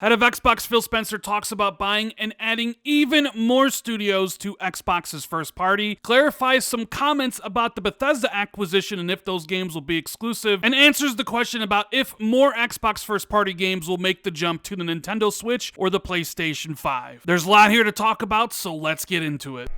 Head of Xbox Phil Spencer talks about buying and adding even more studios to Xbox's first party, clarifies some comments about the Bethesda acquisition and if those games will be exclusive, and answers the question about if more Xbox first party games will make the jump to the Nintendo Switch or the PlayStation 5. There's a lot here to talk about, so let's get into it.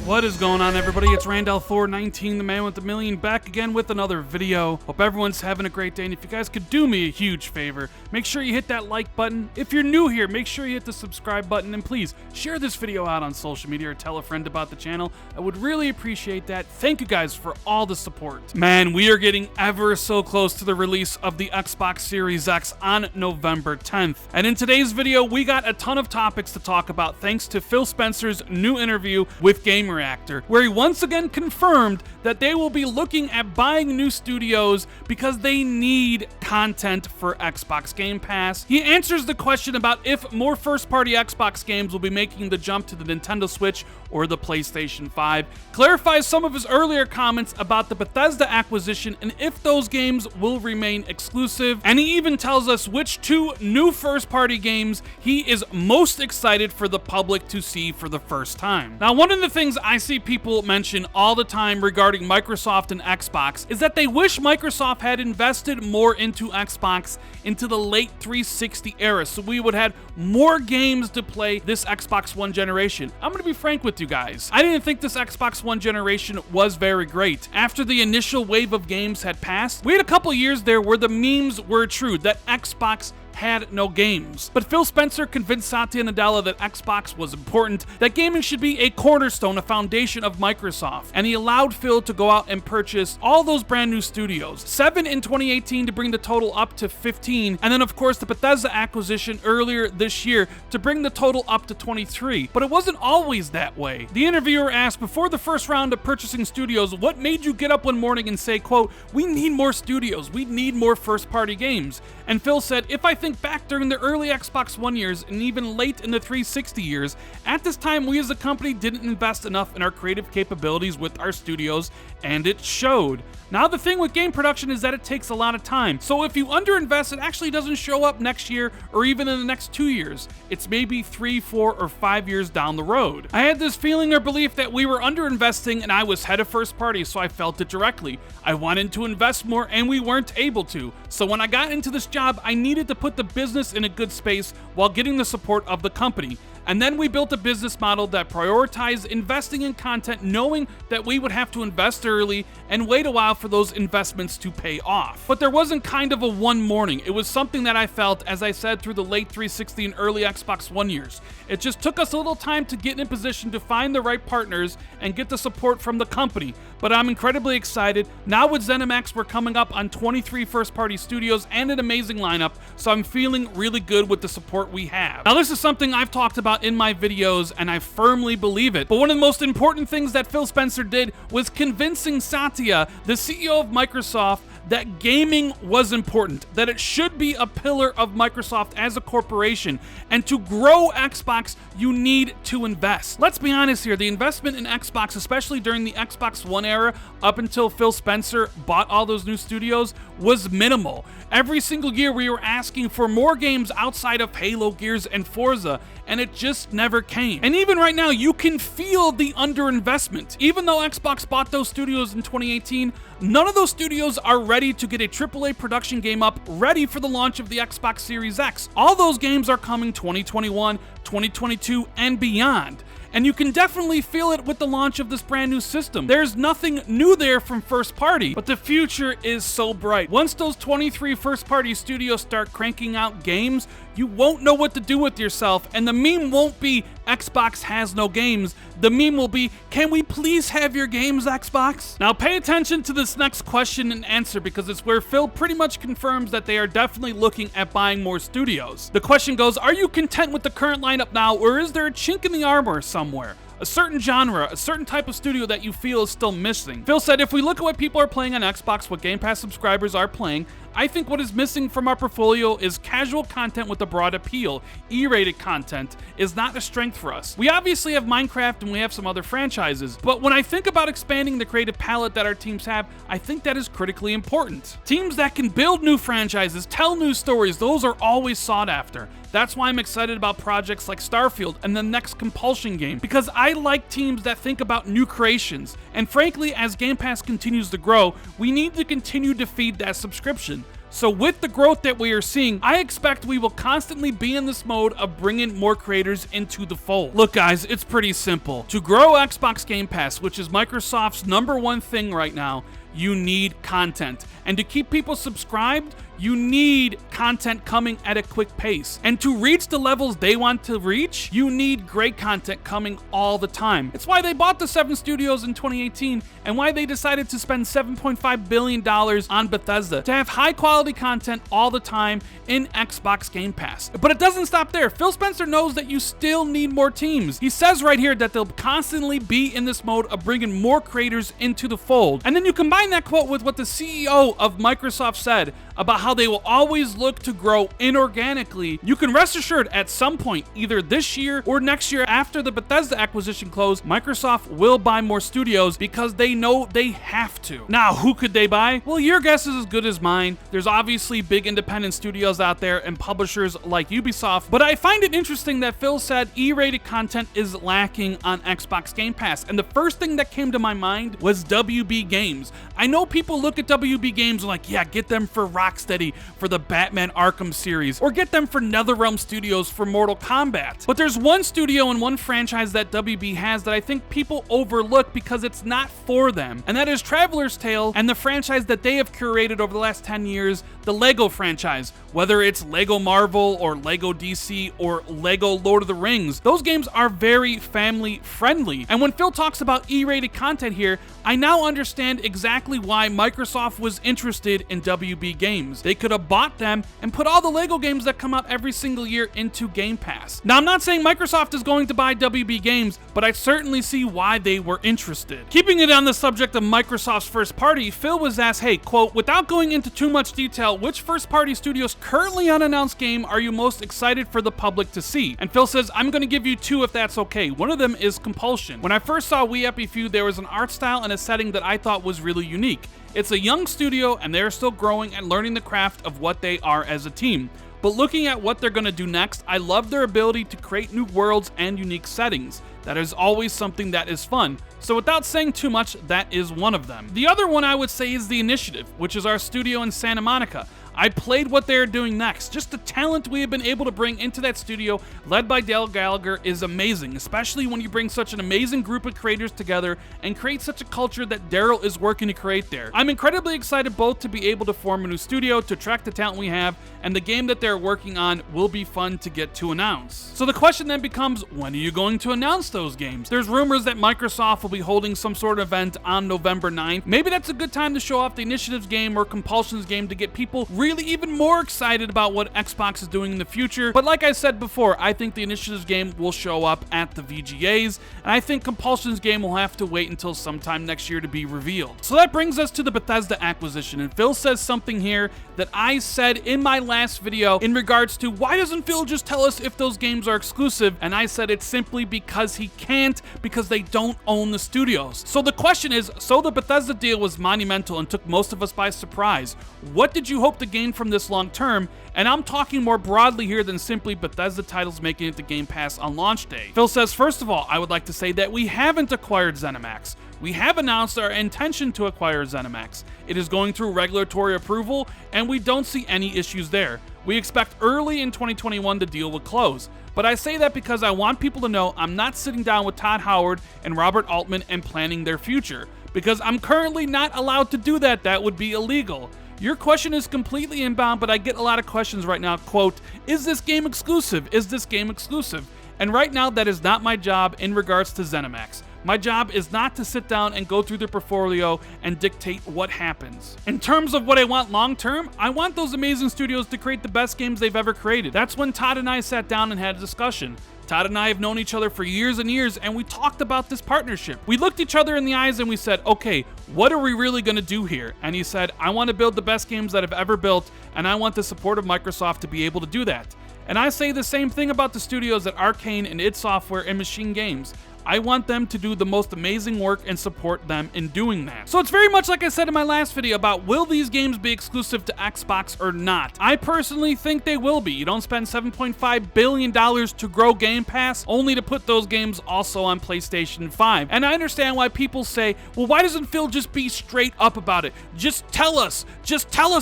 What is going on, everybody? It's Randall419, the man with the million, back again with another video. Hope everyone's having a great day, and if you guys could do me a huge favor, make sure you hit that like button. If you're new here, make sure you hit the subscribe button, and please share this video out on social media or tell a friend about the channel. I would really appreciate that. Thank you guys for all the support. Man, we are getting ever so close to the release of the Xbox Series X on November 10th. And in today's video, we got a ton of topics to talk about thanks to Phil Spencer's new interview with Gamer Actor, where he once again confirmed that they will be looking at buying new studios because they need content for Xbox Game Pass. He answers the question about if more first-party Xbox games will be making the jump to the Nintendo Switch or the PlayStation 5, clarifies some of his earlier comments about the Bethesda acquisition and if those games will remain exclusive, and he even tells us which two new first-party games he is most excited for the public to see for the first time. Now, one of the things I see people mention all the time regarding Microsoft and Xbox is that they wish Microsoft had invested more into Xbox into the late 360 era, so we would have more games to play this Xbox One generation. I'm gonna be frank with you guys. I didn't think this Xbox One generation was very great. After the initial wave of games had passed, we had a couple years there where the memes were true, that Xbox had no games. But Phil Spencer convinced Satya Nadella that Xbox was important, that gaming should be a cornerstone, a foundation of Microsoft, and he allowed Phil to go out and purchase all those brand new studios. 7 in 2018 to bring the total up to 15, and then of course the Bethesda acquisition earlier this year to bring the total up to 23. But it wasn't always that way. The interviewer asked, before the first round of purchasing studios, what made you get up one morning and say, quote, "We need more studios, we need more first-party games"? And Phil said, if I think back during the early Xbox One years and even late in the 360 years, at this time we as a company didn't invest enough in our creative capabilities with our studios, and it showed. Now the thing with game production is that it takes a lot of time, so if you underinvest, it actually doesn't show up next year or even in the next 2 years. It's maybe 3, 4, or 5 years down the road. I had this feeling or belief that we were underinvesting and I was head of first party, so I felt it directly. I wanted to invest more and we weren't able to. So when I got into this job, I needed to put the business in a good space while getting the support of the company. And then we built a business model that prioritized investing in content, knowing that we would have to invest early and wait a while for those investments to pay off. But there wasn't kind of a one morning. It was something that I felt, as I said, through the late 360 and early Xbox One years. It just took us a little time to get in a position to find the right partners and get the support from the company. But I'm incredibly excited. Now with ZeniMax, we're coming up on 23 first-party studios and an amazing lineup, so I'm feeling really good with the support we have. Now this is something I've talked about in my videos, and I firmly believe it. But one of the most important things that Phil Spencer did was convincing Satya, the CEO of Microsoft, that gaming was important, that it should be a pillar of Microsoft as a corporation, and to grow Xbox, you need to invest. Let's be honest here, the investment in Xbox, especially during the Xbox One era, up until Phil Spencer bought all those new studios, was minimal. Every single year we were asking for more games outside of Halo, Gears, and Forza, and it just never came. And even right now, you can feel the underinvestment. Even though Xbox bought those studios in 2018, none of those studios are ready to get a AAA production game up ready for the launch of the Xbox Series X. All those games are coming 2021, 2022, and beyond. And you can definitely feel it with the launch of this brand new system. There's nothing new there from first party, but the future is so bright. Once those 23 first party studios start cranking out games, you won't know what to do with yourself, and the meme won't be Xbox has no games. The meme will be, can we please have your games, Xbox? Now pay attention to this next question and answer, because it's where Phil pretty much confirms that they are definitely looking at buying more studios. The question goes, are you content with the current lineup now, or is there a chink in the armor somewhere? a certain genre, a certain type of studio that you feel is still missing. Phil said, if we look at what people are playing on Xbox, what Game Pass subscribers are playing, I think what is missing from our portfolio is casual content with a broad appeal. E-rated content is not a strength for us. We obviously have Minecraft and we have some other franchises, but when I think about expanding the creative palette that our teams have, I think that is critically important. Teams that can build new franchises, tell new stories, those are always sought after. That's why I'm excited about projects like Starfield and the next Compulsion game, because I like teams that think about new creations. And frankly, as Game Pass continues to grow, we need to continue to feed that subscription. So with the growth that we are seeing, I expect we will constantly be in this mode of bringing more creators into the fold. Look guys, it's pretty simple. To grow Xbox Game Pass, which is Microsoft's #1 thing right now, you need content. And to keep people subscribed, you need content coming at a quick pace. And to reach the levels they want to reach, you need great content coming all the time. It's why they bought the 7 studios in 2018 and why they decided to spend $7.5 billion on Bethesda, to have high quality content all the time in Xbox Game Pass. But it doesn't stop there. Phil Spencer knows that you still need more teams. He says right here that they'll constantly be in this mode of bringing more creators into the fold. And then you combine that quote with what the CEO of Microsoft said about how they will always look to grow inorganically. You can rest assured at some point, either this year or next year after the Bethesda acquisition closed, Microsoft will buy more studios because they know they have to. Now, who could they buy? Well, your guess is as good as mine. There's obviously big independent studios out there and publishers like Ubisoft, but I find it interesting that Phil said E-rated content is lacking on Xbox Game Pass, and the first thing that came to my mind was WB Games. I know people look at WB Games and like, yeah, get them for Rocksteady for the Batman Arkham series, or get them for NetherRealm Studios for Mortal Kombat. But there's one studio and one franchise that WB has that I think people overlook because it's not for them, and that is Traveler's Tale and the franchise that they have curated over the last 10 years, the Lego franchise. Whether it's Lego Marvel or Lego DC or Lego Lord of the Rings, those games are very family friendly. And when Phil talks about E-rated content here, I now understand exactly why Microsoft was interested in WB Games. They could have bought them and put all the Lego games that come out every single year into Game Pass. Now, I'm not saying Microsoft is going to buy WB Games, but I certainly see why they were interested. Keeping it on the subject of Microsoft's first party, Phil was asked, hey, quote, without going into too much detail, which first party studio's currently unannounced game are you most excited for the public to see? And Phil says, I'm going to give you 2 if that's okay. One of them is Compulsion. When I first saw We Happy Few, there was an art style and a setting that I thought was really unique. It's a young studio and they're still growing and learning the craft of what they are as a team. But looking at what they're going to do next, I love their ability to create new worlds and unique settings. That is always something that is fun. So without saying too much, that is one of them. The other one I would say is The Initiative, which is our studio in Santa Monica. I played what they're doing next. Just the talent we have been able to bring into that studio, led by Dale Gallagher, is amazing, especially when you bring such an amazing group of creators together and create such a culture that Daryl is working to create there. I'm incredibly excited both to be able to form a new studio, to attract the talent we have, and the game that they're working on will be fun to get to announce. So the question then becomes, when are you going to announce those games? There's rumors that Microsoft will be holding some sort of event on November 9th. Maybe that's a good time to show off the Initiatives game or Compulsion's game to get people really even more excited about what Xbox is doing in the future. But like I said before, I think the Initiatives game will show up at the VGAs, and I think Compulsion's game will have to wait until sometime next year to be revealed. So that brings us to the Bethesda acquisition, and Phil says something here that I said in my last video in regards to why doesn't Phil just tell us if those games are exclusive, and I said it's simply because he can't, because they don't own the studios. So the question is, so the Bethesda deal was monumental and took most of us by surprise. What did you hope to gain from this long term? And I'm talking more broadly here than simply Bethesda titles making it to Game Pass on launch day. Phil says, first of all, I would like to say that we haven't acquired ZeniMax. We have announced our intention to acquire ZeniMax. It is going through regulatory approval, and we don't see any issues there. We expect early in 2021 the deal will close. But I say that because I want people to know I'm not sitting down with Todd Howard and Robert Altman and planning their future, because I'm currently not allowed to do that. That would be illegal. Your question is completely inbound, but I get a lot of questions right now. Quote, is this game exclusive? Is this game exclusive? And right now, that is not my job in regards to ZeniMax. My job is not to sit down and go through their portfolio and dictate what happens. In terms of what I want long term, I want those amazing studios to create the best games they've ever created. That's when Todd and I sat down and had a discussion. Todd and I have known each other for years and years, and we talked about this partnership. We looked each other in the eyes and we said, okay, what are we really going to do here? And he said, I want to build the best games that I've ever built, and I want the support of Microsoft to be able to do that. And I say the same thing about the studios at Arcane and id Software and Machine Games. I want them to do the most amazing work and support them in doing that. So it's very much like I said in my last video about will these games be exclusive to Xbox or not. I personally think they will be. You don't spend $7.5 billion to grow Game Pass only to put those games also on PlayStation 5. And I understand why people say, well, why doesn't Phil just be straight up about it? Just tell us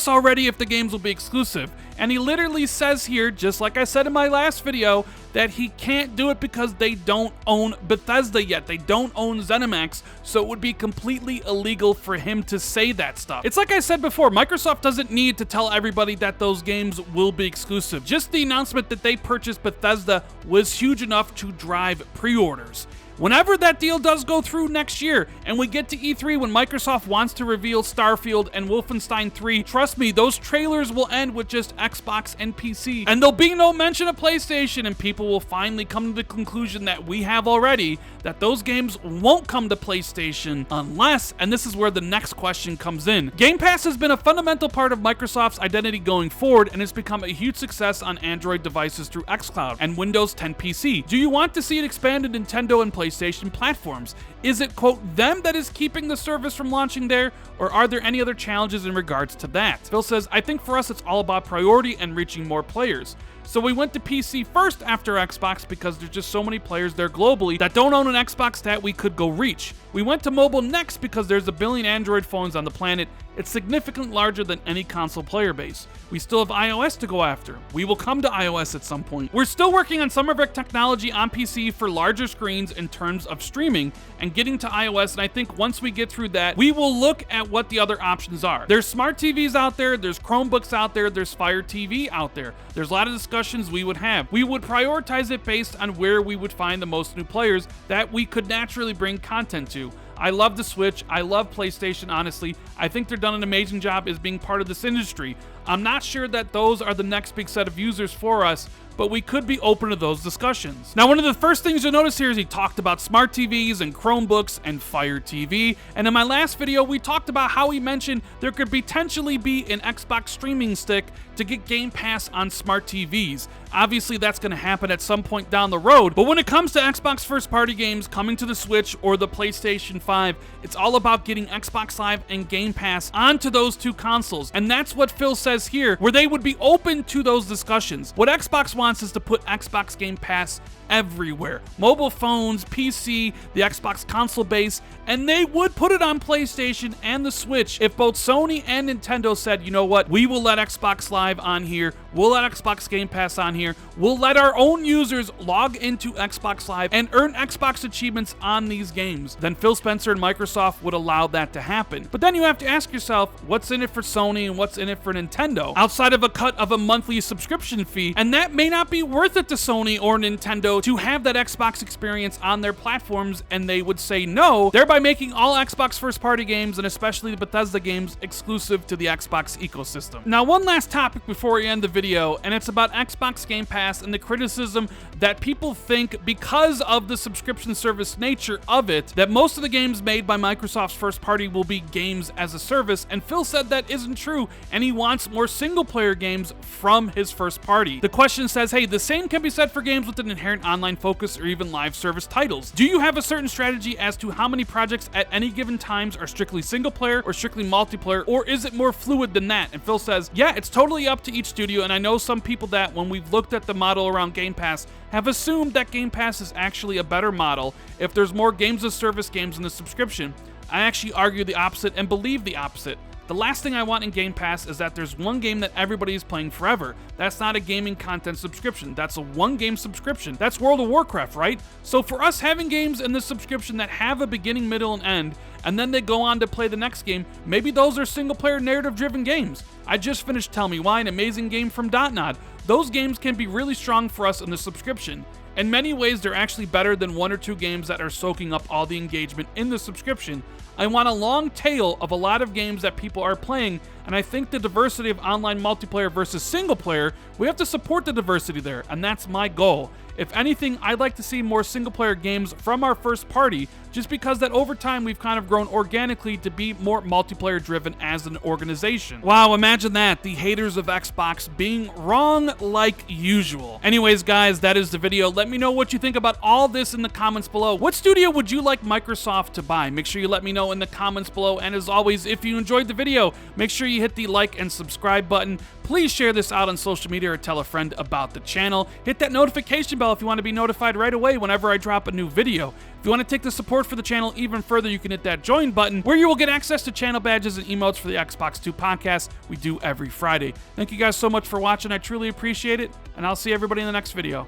already if the games will be exclusive. And he literally says here, just like I said in my last video, that he can't do it because they don't own Bethesda yet. They don't own ZeniMax, so it would be completely illegal for him to say that stuff. It's like I said before, Microsoft doesn't need to tell everybody that those games will be exclusive. Just the announcement that they purchased Bethesda was huge enough to drive pre-orders. Whenever that deal does go through next year, and we get to E3 when Microsoft wants to reveal Starfield and Wolfenstein 3, trust me, those trailers will end with just Xbox and PC. And there'll be no mention of PlayStation, and people will finally come to the conclusion that we have already, that those games won't come to PlayStation unless, and this is where the next question comes in, Game Pass has been a fundamental part of Microsoft's identity going forward, and it's become a huge success on Android devices through xCloud and Windows 10 PC. Do you want to see it expand to Nintendo and PlayStation platforms? Is it, quote, them that is keeping the service from launching there, or are there any other challenges in regards to that? Phil says, I think for us it's all about priority and reaching more players. So we went to PC first after Xbox because there's just so many players there globally that don't own an Xbox that we could go reach. We went to mobile next because there's a billion Android phones on the planet. It's significantly larger than any console player base. We still have iOS to go after. We will come to iOS at some point. We're still working on some of our technology on PC for larger screens in terms of streaming and getting to iOS, and I think once we get through that, we will look at what the other options are. There's smart TVs out there, there's Chromebooks out there, there's Fire TV out there. There's a lot of discussions we would have. We would prioritize it based on where we would find the most new players that we could naturally bring content to. I love the Switch. I love PlayStation, honestly. I think they've done an amazing job as being part of this industry. I'm not sure that those are the next big set of users for us, but we could be open to those discussions. Now, one of the first things you'll notice here is he talked about smart TVs and Chromebooks and Fire TV, and in my last video, we talked about how he mentioned there could potentially be an Xbox streaming stick to get Game Pass on smart TVs. Obviously, that's going to happen at some point down the road, but when it comes to Xbox first-party games coming to the Switch or the PlayStation 5, it's all about getting Xbox Live and Game Pass onto those two consoles, and that's what Phil says here, where they would be open to those discussions. What Xbox wants is to put Xbox Game Pass everywhere. Mobile phones, PC, the Xbox console base, and they would put it on PlayStation and the Switch if both Sony and Nintendo said, you know what, we will let Xbox Live on here, we'll let Xbox Game Pass on here, we'll let our own users log into Xbox Live and earn Xbox achievements on these games. Then Phil Spencer and Microsoft would allow that to happen. But then you have to ask yourself, what's in it for Sony and what's in it for Nintendo? Outside of a cut of a monthly subscription fee, and that may not be worth it to Sony or Nintendo to have that Xbox experience on their platforms, and they would say no, thereby making all Xbox first-party games, and especially the Bethesda games, exclusive to the Xbox ecosystem. Now, one last topic before we end the video, and it's about Xbox Game Pass and the criticism that people think, because of the subscription service nature of it, that most of the games made by Microsoft's first party will be games as a service, and Phil said that isn't true, and he wants more single-player games from his first party. The question says, hey, the same can be said for games with an inherent online focus or even live service titles. Do you have a certain strategy as to how many projects at any given times are strictly single player or strictly multiplayer, or is it more fluid than that? And Phil says, yeah, it's totally up to each studio, and I know some people that, when we've looked at the model around Game Pass, have assumed that Game Pass is actually a better model if there's more games as service games in the subscription. I actually argue the opposite and believe the opposite. The last thing I want in Game Pass is that there's one game that everybody is playing forever. That's not a gaming content subscription. That's a one-game subscription. That's World of Warcraft, right? So for us having games in this subscription that have a beginning, middle, and end, and then they go on to play the next game, maybe those are single-player narrative-driven games. I just finished Tell Me Why, an amazing game from Dotnod. Those games can be really strong for us in the subscription. In many ways, they're actually better than 1 or 2 games that are soaking up all the engagement in the subscription. I want a long tail of a lot of games that people are playing, and I think the diversity of online multiplayer versus single player, we have to support the diversity there, and that's my goal. If anything, I'd like to see more single-player games from our first party, just because that over time we've kind of grown organically to be more multiplayer-driven as an organization. Wow, imagine that, the haters of Xbox being wrong like usual. Anyways, guys, that is the video. Let me know what you think about all this in the comments below. What studio would you like Microsoft to buy? Make sure you let me know in the comments below, and as always, if you enjoyed the video, make sure you hit the like and subscribe button. Please share this out on social media or tell a friend about the channel. Hit that notification bell if you want to be notified right away whenever I drop a new video. If you want to take the support for the channel even further, you can hit that join button where you will get access to channel badges and emotes for the Xbox 2 podcast we do every Friday. Thank you guys so much for watching. I truly appreciate it, and I'll see everybody in the next video.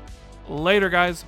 Later, guys.